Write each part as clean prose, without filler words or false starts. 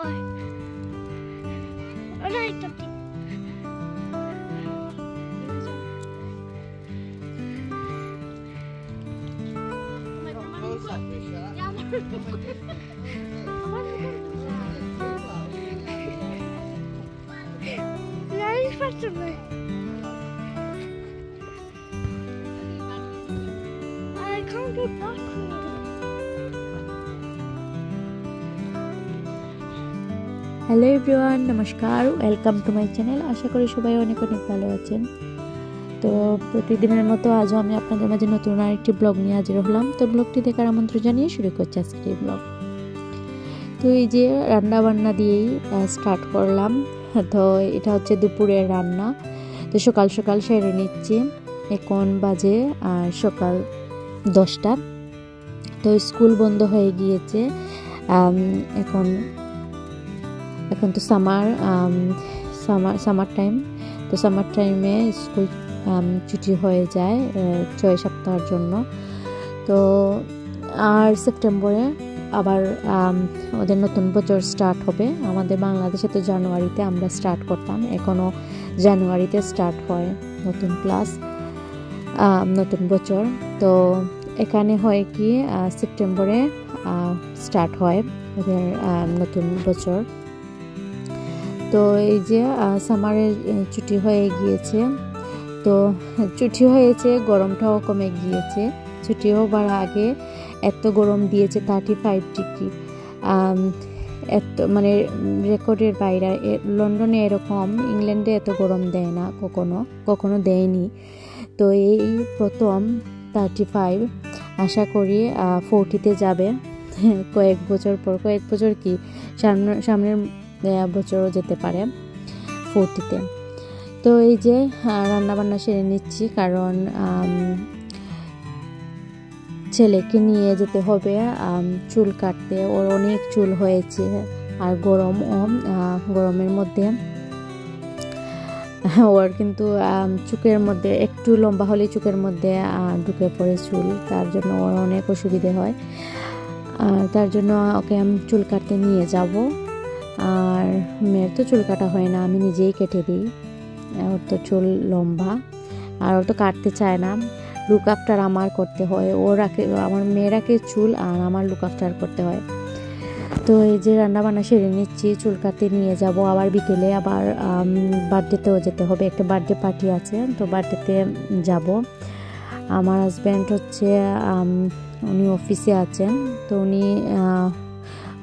Oi. Alright, okay. Nice festival. I can't go back. Hello everyone, নমস্কার, welcome to my channel. আশা করি সবাই অনেক অনেক ভালো আছেন। তো প্রতিদিনের মতো আজও আমি আপনাদের মাঝে নতুন আরেকটি ব্লগ নিয়ে হাজির হলাম। তো ব্লগটি দেখার আমন্ত্রণ জানিয়ে শুরু করছি আজকের এই ব্লগ। তো এই যে রান্না বান্না দিয়েই স্টার্ট করলাম। তো এটা হচ্ছে দুপুরের রান্না। তো সকাল সকাল সেরে নিচ্ছি। এখন বাজে সকাল 10টা। তো স্কুল বন্ধ হয়ে গিয়েছে। এখন তো সামার টাইম। তো সামার টাইমে স্কুল ছুটি হয়ে যায় 6 সপ্তাহের জন্য। তো আর সেপ্টেম্বরে আবার ওদের নতুন বছর স্টার্ট হবে। আমাদের বাংলাদেশে তো জানুয়ারিতে আমরা স্টার্ট করতাম, এখনও জানুয়ারিতে স্টার্ট হয় নতুন ক্লাস, নতুন বছর। তো এখানে হয় কি সেপ্টেম্বরে স্টার্ট হয় ওদের নতুন বছর। তো এই যে সামারের ছুটি হয়ে গিয়েছে। তো ছুটি হয়েছে, গরমটাও কমে গিয়েছে। ছুটি হবার আগে এত গরম দিয়েছে 35 ডিগ্রি, এত মানে রেকর্ডের বাইরে। লন্ডনে এরকম, ইংল্যান্ডে এত গরম দেয় না, কখনো দেয়নি। তো এই প্রথম 35। আশা করি 40-তে যাবে কয়েক বছর কি সামনের বছরও যেতে পারে 40-তে। তো এই যে রান্নাবান্না সেরে নিচ্ছি, কারণ ছেলেকে নিয়ে যেতে হবে চুল কাটতে। ওর অনেক চুল হয়েছে, আর গরমের মধ্যে ওর কিন্তু চুকের মধ্যে একটু লম্বা হলে চুকের মধ্যে ঢুকে পড়ে চুল, তার জন্য ওর অনেক অসুবিধে হয়। তার জন্য ওকে আমি চুল কাটতে নিয়ে যাব। আর মেয়ের তো চুল কাটা হয় না, আমি নিজেই কেটে দিই। ওর তো চুল লম্বা, আর ওর তো কাটতে চায় না। লুক আফটার আমার করতে হয়, আমার মেয়েরাকে চুল আর আমার লুক আফটার করতে হয়। তো এই যে রান্নাবান্না সেরে নিচ্ছি, চুল কাটতে নিয়ে যাব। আবার বিকেলে আবার বার্থডেতেও যেতে হবে, একটা বার্থডে পার্টি আছে, তো বার্থডেতে যাব। আমার হাজব্যান্ড হচ্ছে উনি অফিসে আছেন, তো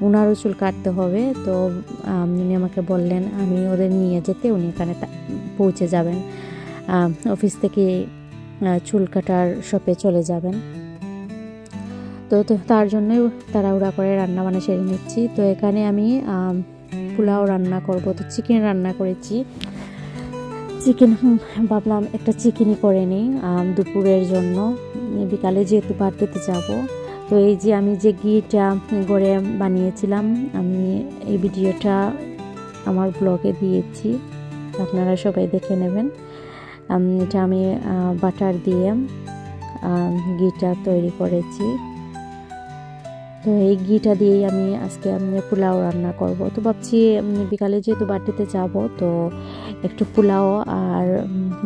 উনারও চুল কাটতে হবে। তো উনি আমাকে বললেন আমি ওদের নিয়ে যেতে, উনি এখানে পৌঁছে যাবেন, অফিস থেকে চুল কাটার শপে চলে যাবেন। তো তার জন্যই তাড়াহুড়া করে রান্নাবান্না সেরে নিচ্ছি। তো এখানে আমি পোলাও রান্না করব। তো চিকেন রান্না করেছি। চিকেন ভাবলাম একটা চিকেনই করে নিই দুপুরের জন্য, বিকালে যেহেতু বার্থডেতে যাব। তো এই যে আমি যে ঘিটা গড়ে বানিয়েছিলাম, আমি এই ভিডিওটা আমার ব্লগে দিয়েছি, আপনারা সবাই দেখে নেবেন। এটা আমি বাটার দিয়ে ঘিটা তৈরি করেছি। তো এই ঘিটা দিয়েই আমি আজকে পোলাও রান্না করব। তো ভাবছি বিকালে যেহেতু বাড়িতে যাব, তো একটু পোলাও আর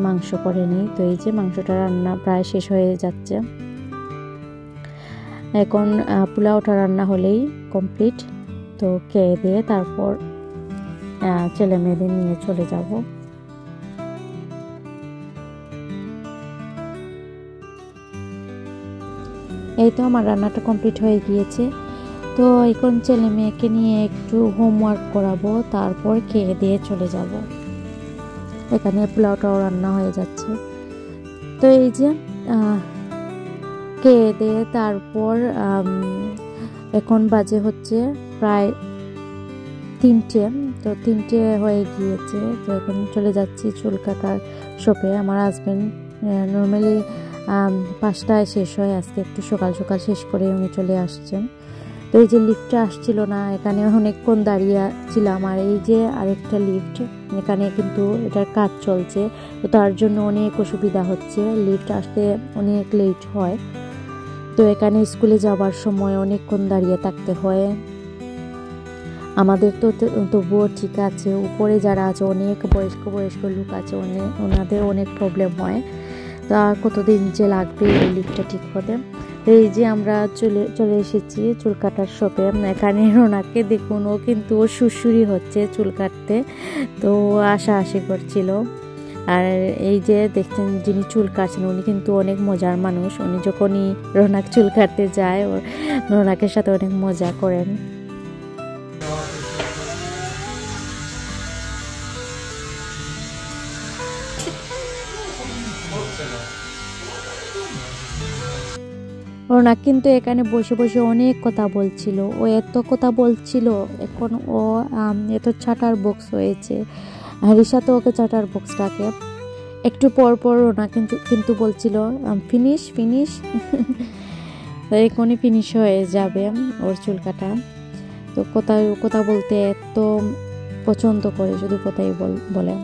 মাংস করে নিই। তো এই যে মাংসটা রান্না প্রায় শেষ হয়ে যাচ্ছে, এখন পোলাওটা রান্না হলেই কমপ্লিট। তো খেয়ে দিয়ে তারপর ছেলে মেয়েদের নিয়ে চলে যাব। এই তো আমার রান্নাটা কমপ্লিট হয়ে গিয়েছে। তো এখন ছেলে মেয়েকে নিয়ে একটু হোমওয়ার্ক করাবো, তারপর খেয়ে দিয়ে চলে যাব। এখানে পোলাওটাও রান্না হয়ে যাচ্ছে। তো এই যে খেয়ে দিয়ে তারপর এখন বাজে হচ্ছে প্রায় 3টে। তো 3টে হয়ে গিয়েছে। তো এখন চলে যাচ্ছি চুল কাটার শপে। আমার হাজব্যান্ড নর্মালি 5টায় শেষ হয়, আজকে একটু সকাল সকাল শেষ করে উনি চলে আসছেন। তো এই যে লিফটটা আসছিল না, এখানে অনেকক্ষণ দাঁড়িয়ে ছিলাম। আর এই যে আরেকটা লিফট, এখানে কিন্তু এটার কাজ চলছে, তো তার জন্য অনেক অসুবিধা হচ্ছে, লিফট আসতে অনেক লেট হয়। তো এখানে স্কুলে যাওয়ার সময় অনেকক্ষণ দাঁড়িয়ে থাকতে হয়। আমাদের তো তবুও ঠিক আছে, উপরে যারা আছে অনেক বয়স্ক লোক আছে, ওনাদের অনেক প্রবলেম হয়। তো আর কতদিন যে লাগবে এই লিফটটা ঠিক হতে। এই যে আমরা চলে এসেছি চুল কাটার শপে। এখানে রোনাকে দেখুন, ও কিন্তু ও সুরসুরি হচ্ছে চুল কাটতে, তো আশা করছিল। আর এই যে দেখছেন যিনি চুল কাটছেন উনি কিন্তু অনেক মজার মানুষ। উনি যখনই রোনাক চুল কাটতে যায় রোনাকের সাথে অনেক মজা করেন। রোনাক কিন্তু এখানে বসে বসে অনেক কথা বলছিল। ও এত কথা বলছিল, এখন ও এত চাটার বক্স হয়েছে। রিশা তো ওকে চাটার বক্স ডাকে। একটু পর রোনাক কিন্তু বলছিল ফিনিশ এখনই ফিনিশ হয়ে যাবে ওর চুল কাটা। তো কথা বলতে এত পছন্দ করে, শুধু কথাই বলে।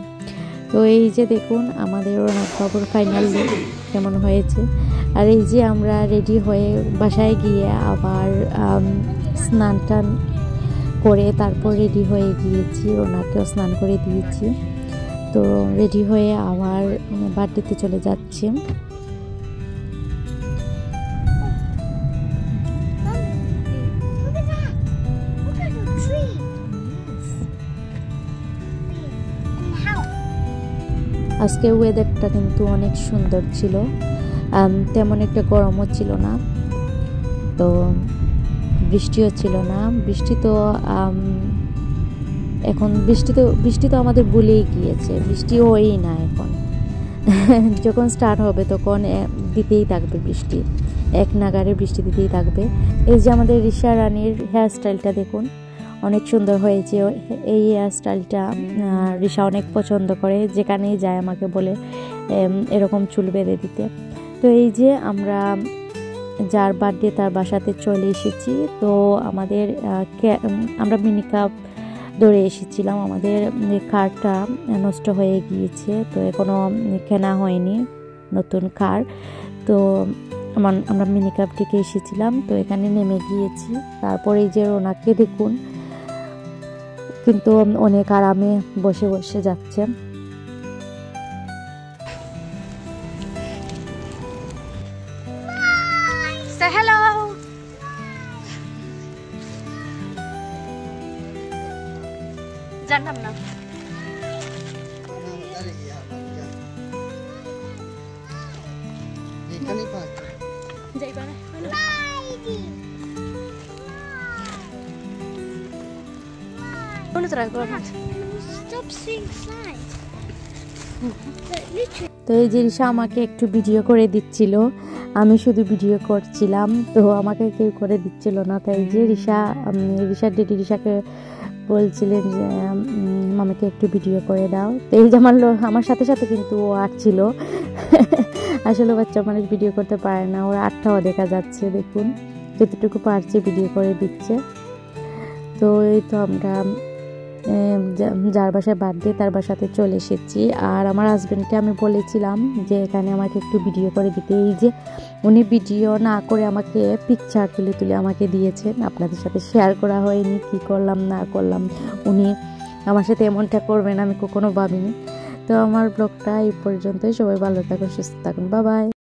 তো এই যে দেখুন আমাদের রোনাক বাবুর ফাইনাল লুক কেমন হয়েছে। আর এই যে আমরা রেডি হয়ে বাসায় গিয়ে আবার স্নান টান করে তারপর রেডি হয়ে গিয়েছি, রোনাকেও স্নান করে দিয়েছি। তো রেডি হয়ে আবার বার্থডেতে চলে যাচ্ছি। আজকে ওয়েদারটা কিন্তু অনেক সুন্দর ছিল, তেমন একটা গরমও ছিল না, তো বৃষ্টিও ছিল না। এখন বৃষ্টি তো আমাদের ভুলেই গিয়েছে, বৃষ্টি হয়ই না এখন। যখন স্টার্ট হবে তখন দিতেই থাকবে বৃষ্টি, এক নাগারে বৃষ্টি দিতেই থাকবে। এই যে আমাদের রিশা রানীর হেয়ার স্টাইলটা দেখুন, অনেক সুন্দর হয়েছে। এই হেয়ার স্টাইলটা রিশা অনেক পছন্দ করে, যেখানেই যায় আমাকে বলে এরকম চুল বেঁধে দিতে। তো এই যে আমরা যার বার্থডে তার বাসাতে চলে এসেছি। তো আমরা মিনি কাপ ধরে এসেছিলাম, আমাদের কারটা নষ্ট হয়ে গিয়েছে, তো এখনো কেনা হয়নি নতুন কার। তো আমরা মিনি কাপ থেকে এসেছিলাম, তো এখানে নেমে গিয়েছি। তারপরে এই যে রোনাককে দেখুন কিন্তু অনেক আরামে বসে যাচ্ছে। হ্যালো, জানতাম না। তো এই যে রিশা আমাকে একটু ভিডিও করে দিচ্ছিল, আমি শুধু ভিডিও করছিলাম, তো আমাকে কেউ করে দিচ্ছিল না। তাই যে রিশার ডেডি রিশাকে বলছিলেন যে মামাকে একটু ভিডিও করে দাও। তো এই যে আমার সাথে সাথে কিন্তু ও আটছিল। আসলে বাচ্চা মানুষ ভিডিও করতে পারে না, ওর আটটাও দেখা যাচ্ছে, দেখুন যতটুকু পারছে ভিডিও করে দিচ্ছে। তো এই তো আমরা যার বাসায় বার্থডে তার বাসাতে চলে এসেছি। আর আমার হাজব্যান্ডকে আমি বলেছিলাম যে এখানে আমাকে একটু ভিডিও করে দিতে। এই যে উনি ভিডিও না করে আমাকে পিকচার তুলে আমাকে দিয়েছেন, আপনাদের সাথে শেয়ার করা হয়নি, কি করলাম না করলাম। উনি আমার সাথে এমনটা করবেন আমি কখনো ভাবিনি। তো আমার ব্লগটা এই পর্যন্তই। সবাই ভালো থাকুন, সুস্থ থাকুন, বাই বাই।